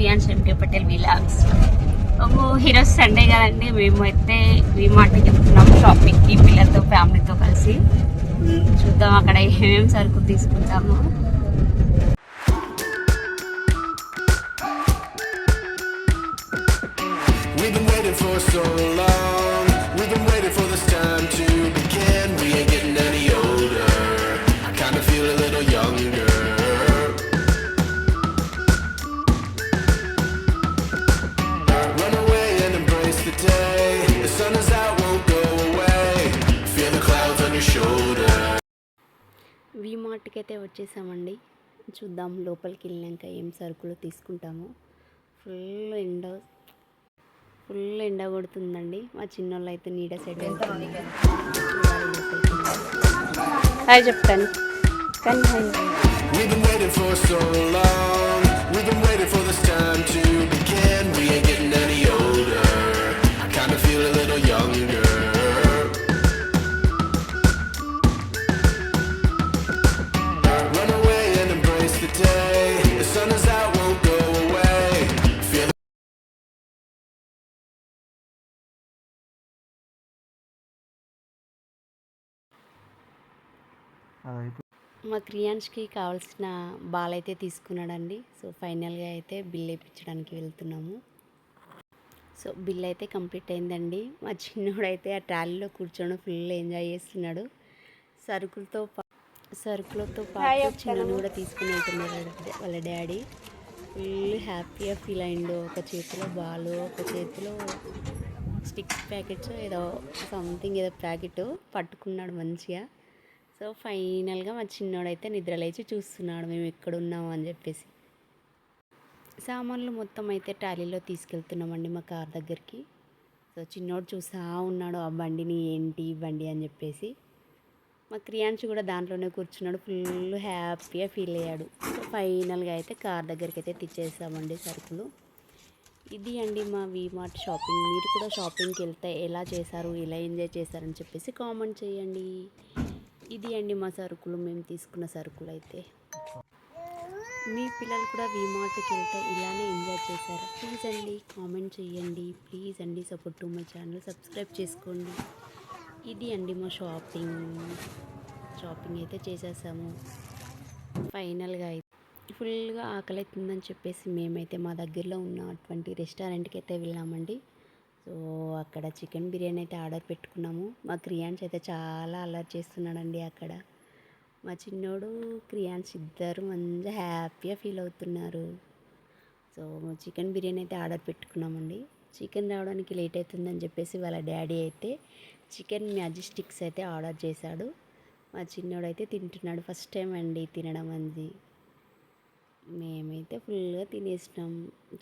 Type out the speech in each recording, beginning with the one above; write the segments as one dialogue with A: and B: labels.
A: క్రియాన్స్ MK Patel vlogs. ఈరోజు Sunday కదండి, మేము అయితే వీమార్ట్కి వెళ్తున్నాము షాపింగ్కి పిల్లలతో ఫ్యామిలీతో కలిసి. చూద్దాం అక్కడ ఏమేమి సరుకులు తీసుకుంటాము. వీమార్ట్కి అయితే వచ్చేసామండి. చూద్దాం లోపలికి వెళ్ళాక ఏం సరుకులు తీసుకుంటాము. ఫుల్ ఎండ కొడుతుందండి. మా చిన్నోళ్ళు అయితే నీడ సెట్ అవుతుంది. హాయ్ చెప్తాను కానీ మా క్రియాన్స్కి కావాల్సిన బాల్ అయితే తీసుకున్నాడండి. సో ఫైనల్గా అయితే బిల్ వేయించడానికి వెళ్తున్నాము. సో బిల్ అయితే కంప్లీట్ అయిందండి. మా చిన్నోడైతే ఆ ట్రాలీలో కూర్చొని ఫుల్ ఎంజాయ్ చేస్తున్నాడు. సరుకులతో పాటు చిన్నను కూడా తీసుకుని వెళ్తున్నాడు వాళ్ళ డాడీ. ఫుల్ హ్యాపీగా ఫీల్ అయిండు. ఒక చేతిలో బాలు, ఒక చేతిలో స్టిక్స్ ప్యాకెట్స్ ఏదో సంథింగ్ ఏదో ప్యాకెట్ పట్టుకున్నాడు మంచిగా. సో ఫైనల్గా మా చిన్నోడైతే నిద్రలేచి చూస్తున్నాడు మేము ఎక్కడ ఉన్నాము అని చెప్పేసి. సామాన్లు మొత్తం అయితే ట్రాలీలో తీసుకెళ్తున్నామండి మా కార్ దగ్గరికి. సో చిన్నోడు చూస్తూ ఉన్నాడు ఆ బండిని, ఏంటి బండి అని చెప్పేసి. మా క్రియాన్స్ కూడా దాంట్లోనే కూర్చున్నాడు. ఫుల్ హ్యాపీగా ఫీల్ అయ్యాడు. సో ఫైనల్గా అయితే కార్ దగ్గరికి అయితే తెచ్చేసామండి సరుకులు. ఇది అండి మా వీమార్ట్ షాపింగ్. మీరు కూడా షాపింగ్కి వెళ్తే ఎలా చేశారు, ఎలా ఎంజాయ్ చేశారని చెప్పేసి కామెంట్ చేయండి. ఇది అండి మా సరుకులు, మేము తీసుకున్న సరుకులు అయితే. మీ పిల్లలు కూడా వీమార్ట్కి వెళ్తే ఇలానే ఎంజాయ్ చేశారు? ప్లీజ్ అండి కామెంట్ చేయండి. ప్లీజ్ అండి support to my channel, subscribe చేసుకోండి. ఇది అండి మా షాపింగ్ అయితే చేసేసాము. ఫైనల్గా అయితే ఫుల్గా ఆకలి అవుతుందని చెప్పేసి మేమైతే మా దగ్గరలో ఉన్నటువంటి రెస్టారెంట్కి అయితే వెళ్ళామండి. సో అక్కడ చికెన్ బిర్యానీ అయితే ఆర్డర్ పెట్టుకున్నాము. మా క్రియాన్స్ అయితే చాలా అల్లరి చేస్తున్నాడండి అక్కడ. మా చిన్నోడు క్రియాన్స్ ఇద్దరు మంచిగా హ్యాపీగా ఫీల్ అవుతున్నారు. సో చికెన్ బిర్యానీ అయితే ఆర్డర్ పెట్టుకున్నామండి. చికెన్ రావడానికి లేట్ అవుతుందని చెప్పేసి వాళ్ళ డాడీ అయితే చికెన్ మ్యాజిక్ స్టిక్స్ అయితే ఆర్డర్ చేశాడు. మా చిన్నోడు అయితే తింటున్నాడు. ఫస్ట్ టైం అండి తినడం అంది. మేమైతే ఫుల్గా తినేసినాం.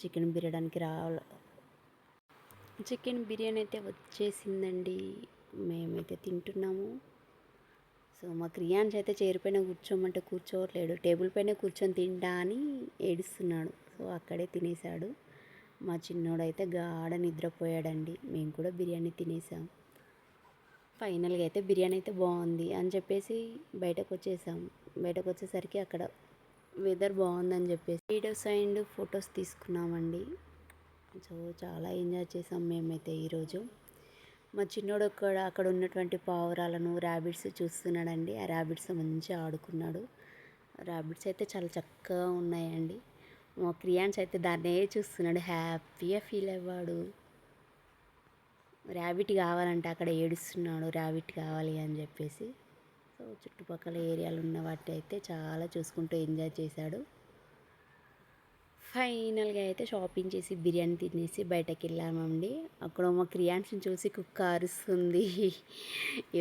A: చికెన్ బిర్యానీ అయితే వచ్చేసిందండి. మేమైతే తింటున్నాము. సో మా క్రియాన్స్ అయితే చైర్ పైన కూర్చోమంటే కూర్చోవట్లేడు. టేబుల్ పైన కూర్చొని తింటా అని ఏడుస్తున్నాడు. సో అక్కడే తినేసాడు. మా చిన్నోడైతే గాఢ నిద్రపోయాడండి. మేము కూడా బిర్యానీ తినేసాం. ఫైనల్గా అయితే బిర్యానీ అయితే బాగుంది అని చెప్పేసి బయటకు వచ్చేసరికి అక్కడ వెదర్ బాగుందని చెప్పేసి వీడియోస్ అండ్ ఫొటోస్ తీసుకున్నామండి. సో చాలా ఎంజాయ్ చేసాం మేమైతే ఈరోజు. మా చిన్నోడు అక్కడ ఉన్నటువంటి పావురాలను, ర్యాబిట్స్ చూస్తున్నాడండి. ఆ ర్యాబిట్స్ మంచిగా ఆడుకున్నాడు. ర్యాబిట్స్ అయితే చాలా చక్కగా ఉన్నాయండి. మా క్రియాన్స్ అయితే దాన్నే చూస్తున్నాడు, హ్యాపీగా ఫీల్ అయ్యాడు. ర్యాబిట్ కావాలంటే అక్కడ ఏడుస్తున్నాడు, ర్యాబిట్ కావాలి అని చెప్పేసి. సో చుట్టుపక్కల ఏరియాలు ఉన్న వాటి అయితే చాలా చూసుకుంటూ ఎంజాయ్ చేశాడు. ఫైనల్గా అయితే షాపింగ్ చేసి బిర్యానీ తినేసి బయటకు వెళ్ళామండి. అక్కడ మా క్రియాన్స్ని చూసి కుక్క అరుస్తుంది,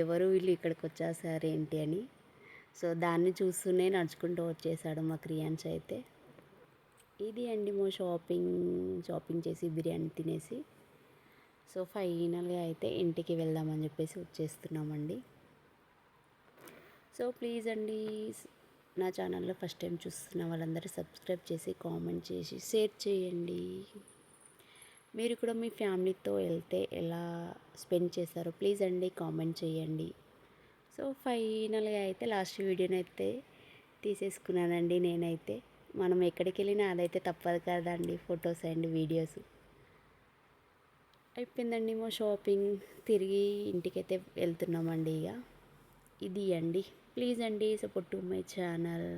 A: ఎవరు వీళ్ళు ఇక్కడికి వచ్చేసారు ఏంటి అని. సో దాన్ని చూస్తూనే నడుచుకుంటూ వచ్చేసాడు మా క్రియాన్స్ అయితే. ఇది అండి మా షాపింగ్ చేసి బిర్యానీ తినేసి సో ఫైనల్గా అయితే ఇంటికి వెళ్దామని చెప్పేసి వచ్చేస్తున్నామండి. సో ప్లీజ్ అండి నా ఛానల్లో ఫస్ట్ టైం చూస్తున్న వాళ్ళందరూ సబ్స్క్రైబ్ చేసి కామెంట్ చేసి షేర్ చేయండి. మీరు కూడా మీ ఫ్యామిలీతో వెళ్తే ఎలా స్పెండ్ చేశారో ప్లీజ్ అండి కామెంట్ చేయండి. సో ఫైనల్గా అయితే లాస్ట్ వీడియోని అయితే తీసేసుకున్నానండి నేనైతే. మనం ఎక్కడికి వెళ్ళినా అదైతే తప్పదు కదండి, ఫొటోస్ అండ్ వీడియోస్. అయిపోయిందండి మా షాపింగ్, తిరిగి ఇంటికైతే వెళ్తున్నామండి. ఇక ఇది అండి. ప్లీజ్ అండి, సపోర్ట్ టు మై ఛానల్.